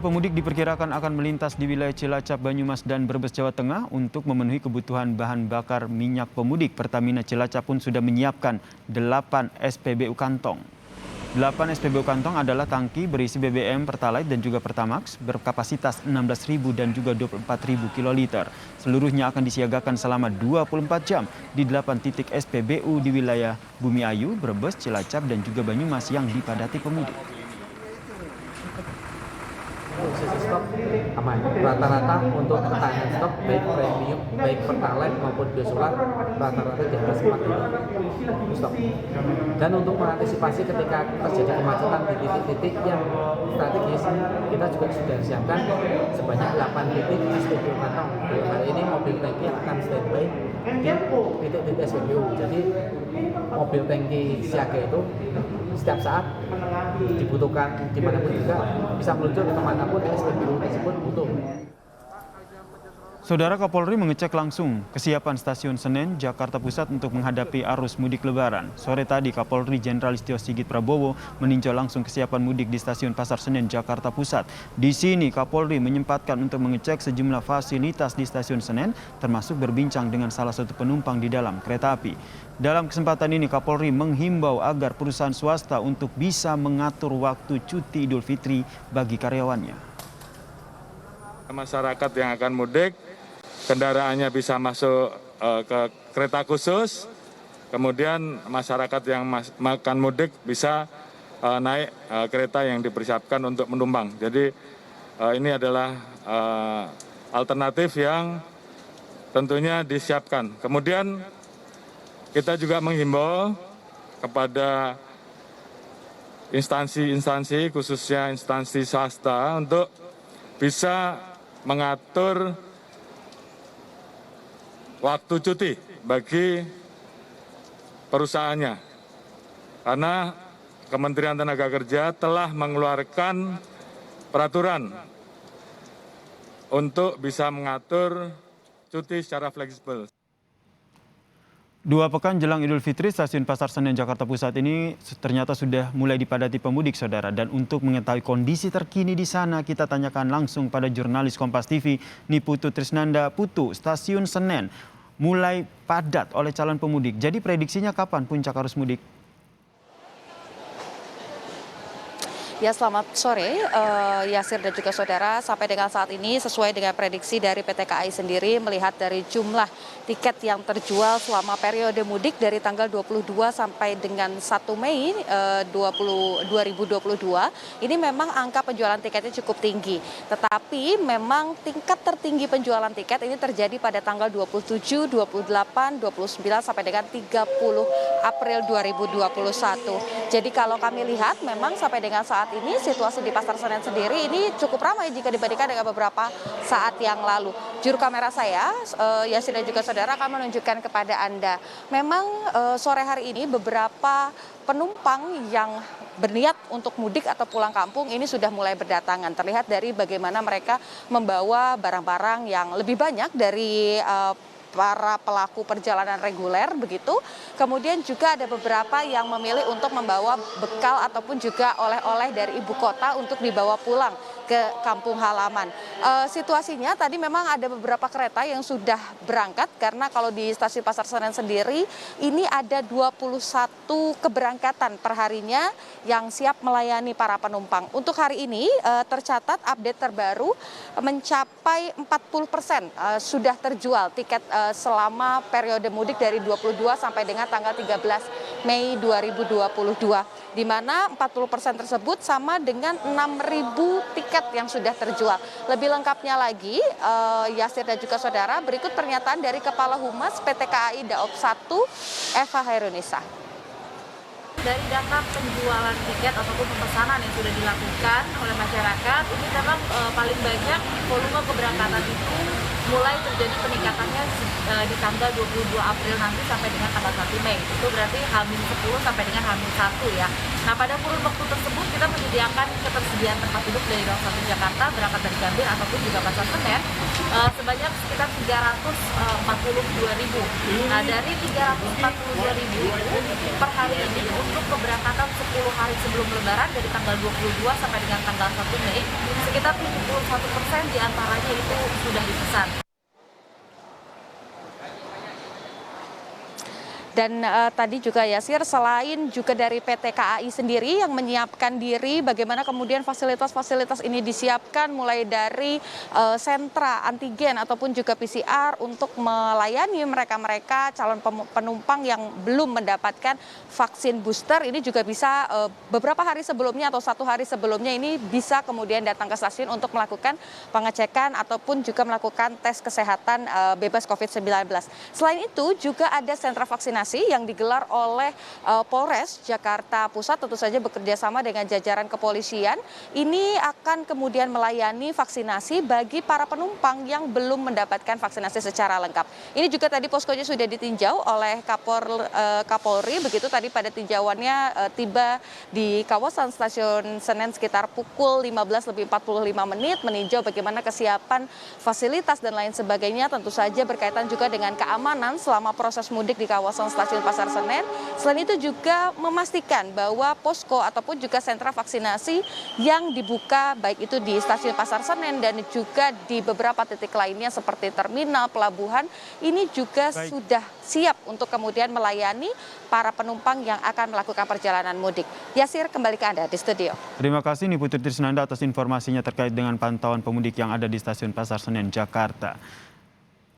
Pemudik diperkirakan akan melintas di wilayah Cilacap, Banyumas, dan Brebes, Jawa Tengah untuk memenuhi kebutuhan bahan bakar minyak pemudik. Pertamina Cilacap pun sudah menyiapkan 8 SPBU kantong. 8 SPBU kantong adalah tangki berisi BBM, Pertalite, dan juga Pertamax berkapasitas 16.000 dan juga 24.000 kiloliter. Seluruhnya akan disiagakan selama 24 jam di 8 titik SPBU di wilayah Bumiayu, Brebes, Cilacap, dan juga Banyumas yang dipadati pemudik. Sisi stok aman. Rata-rata untuk ketahanan stok baik premium, baik Pertalite maupun biosolar rata-rata di atas 4.000 stok. Dan untuk mengantisipasi ketika terjadi kemacetan di titik-titik yang strategis, kita juga sudah siapkan sebanyak 8 titik SPBU kantong. Hari ini mobil tangki yang akan standby di titik-titik SPBU. Jadi mobil tangki siaga itu setiap saat dibutuhkan dimanapun juga bisa meluncur ke kemanapun SPBU tersebut butuh. Saudara, Kapolri mengecek langsung kesiapan stasiun Senen, Jakarta Pusat untuk menghadapi arus mudik Lebaran. Sore tadi, Kapolri Jenderal Listio Sigit Prabowo meninjau langsung kesiapan mudik di stasiun Pasar Senen, Jakarta Pusat. Di sini, Kapolri menyempatkan untuk mengecek sejumlah fasilitas di stasiun Senen, termasuk berbincang dengan salah satu penumpang di dalam kereta api. Dalam kesempatan ini, Kapolri menghimbau agar perusahaan swasta untuk bisa mengatur waktu cuti Idul Fitri bagi karyawannya. Masyarakat yang akan mudik, kendaraannya bisa masuk ke kereta khusus, kemudian masyarakat yang akan mudik bisa naik kereta yang dipersiapkan untuk menumpang. Jadi ini adalah alternatif yang tentunya disiapkan. Kemudian kita juga menghimbau kepada instansi-instansi, khususnya instansi swasta, untuk bisa mengatur waktu cuti bagi perusahaannya. Karena Kementerian Tenaga Kerja telah mengeluarkan peraturan untuk bisa mengatur cuti secara fleksibel. 2 pekan jelang Idul Fitri, stasiun Pasar Senen Jakarta Pusat ini ternyata sudah mulai dipadati pemudik, saudara. Dan untuk mengetahui kondisi terkini di sana, kita tanyakan langsung pada jurnalis Kompas TV, Niputu Trisnanda. Putu, stasiun Senen mulai padat oleh calon pemudik. Jadi prediksinya kapan puncak arus mudik? Ya, selamat sore Yasir dan juga saudara. Sampai dengan saat ini sesuai dengan prediksi dari PT KAI sendiri, melihat dari jumlah tiket yang terjual selama periode mudik dari tanggal 22 sampai dengan 1 Mei 2022, ini memang angka penjualan tiketnya cukup tinggi. Tetapi memang tingkat tertinggi penjualan tiket ini terjadi pada tanggal 27, 28, 29 sampai dengan 30 April 2021. Jadi kalau kami lihat memang sampai dengan saat ini situasi di Pasar Senen sendiri ini cukup ramai jika dibandingkan dengan beberapa saat yang lalu. Juru kamera saya, Yasin dan juga saudara, akan menunjukkan kepada Anda. Memang sore hari ini beberapa penumpang yang berniat untuk mudik atau pulang kampung ini sudah mulai berdatangan. Terlihat dari bagaimana mereka membawa barang-barang yang lebih banyak dari para pelaku perjalanan reguler begitu. Kemudian juga ada beberapa yang memilih untuk membawa bekal ataupun juga oleh-oleh dari ibu kota untuk dibawa pulang ke kampung halaman. Situasinya tadi memang ada beberapa kereta yang sudah berangkat, karena kalau di stasiun Pasar Senen sendiri ini ada 21 keberangkatan perharinya yang siap melayani para penumpang. Untuk hari ini tercatat update terbaru mencapai 40% sudah terjual tiket selama periode mudik dari 22 sampai dengan tanggal 13 Mei 2022, di mana 40% tersebut sama dengan 6.000 tiket yang sudah terjual. Lebih lengkapnya lagi, Yasir dan juga saudara, berikut pernyataan dari Kepala Humas PT KAI Daob 1, Eva Hairunisa. Dari data penjualan tiket ataupun pemesanan yang sudah dilakukan oleh masyarakat, ini memang paling banyak volume keberangkatan itu mulai terjadi peningkatannya di tanggal 22 April nanti sampai dengan tanggal 1 Mei. Itu berarti H-10 sampai dengan H-1 ya. Nah, pada kurun waktu tersebut kita menyediakan ketersediaan tempat duduk dari Daob 1 Jakarta berangkat dari Gambir ataupun juga Pasar Senen sebanyak sekitar 342.000. Nah, dari 342.000 per hari ini untuk keberangkatan 10 hari sebelum Lebaran dari tanggal 22 sampai dengan tanggal 1 Mei, sekitar 71% diantaranya itu sudah dipesan. Dan tadi juga Yasir, selain juga dari PT KAI sendiri yang menyiapkan diri, bagaimana kemudian fasilitas-fasilitas ini disiapkan mulai dari sentra antigen ataupun juga PCR untuk melayani mereka-mereka calon penumpang yang belum mendapatkan vaksin booster. Ini juga bisa beberapa hari sebelumnya atau 1 hari sebelumnya ini bisa kemudian datang ke stasiun untuk melakukan pengecekan ataupun juga melakukan tes kesehatan bebas COVID-19. Selain itu juga ada sentra vaksinasi yang digelar oleh Polres Jakarta Pusat, tentu saja bekerja sama dengan jajaran kepolisian. Ini akan kemudian melayani vaksinasi bagi para penumpang yang belum mendapatkan vaksinasi secara lengkap. Ini juga tadi poskonya sudah ditinjau oleh Kapolri, begitu tadi pada tinjauannya tiba di kawasan Stasiun Senen sekitar pukul 15:45 meninjau bagaimana kesiapan fasilitas dan lain sebagainya, tentu saja berkaitan juga dengan keamanan selama proses mudik di kawasan Stasiun Pasar Senen. Selain itu juga memastikan bahwa posko ataupun juga sentra vaksinasi yang dibuka baik itu di Stasiun Pasar Senen dan juga di beberapa titik lainnya seperti terminal, pelabuhan, ini juga sudah siap untuk kemudian melayani para penumpang yang akan melakukan perjalanan mudik. Yasir, kembali ke Anda di studio. Terima kasih Putri Trisnanda atas informasinya terkait dengan pantauan pemudik yang ada di Stasiun Pasar Senen, Jakarta.